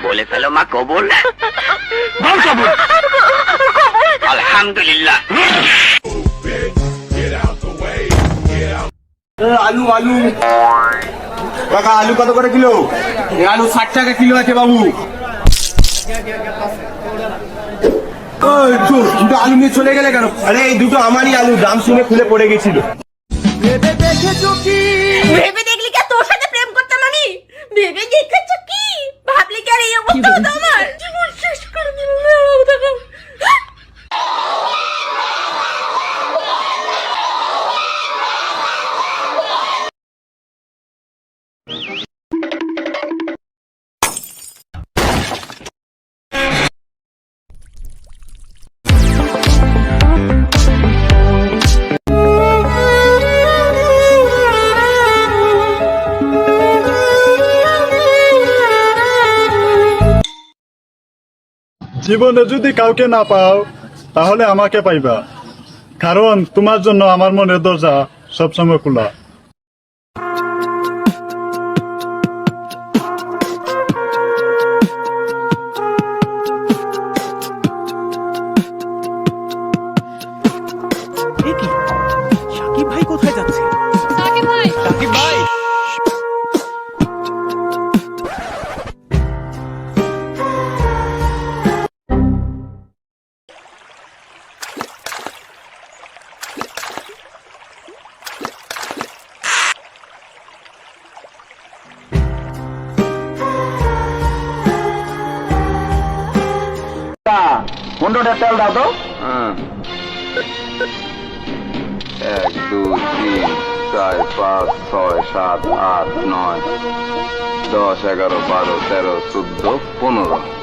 বলে ফেলো মা কবুল। আলহামদুলিল্লাহ। আলু আলু কাকা, আলু কত করে কিলো? আলু 60 টাকা কিলো আছে বাবু। দুটো আলু নিয়ে চলে গেলে কেন? আরে এই দুটো আমারই আলু, দাম শুনে খুলে পড়ে গেছিল। ভেবে দেখলি কি তোর সাথে প্রেম করতাম আমি? ভেবে দেখেছো কি? ভাবলি কি আর এই অবস্থা হতো আমার? জীবন শেষ করে দিল। জীবনে যদি কাউকে না পাও তাহলে আমাকে পাইবা, কারণ তোমার জন্য আমার মনের দরজা সবসময় খোলা। সাকিব ভাই কোথায় যাচ্ছে? সাকিব ভাই, সাকিব ভাই, পনেরোটা তেল দাও তো। 1 2 3 4 5 6 7 8 9 10 11 12 13 14 15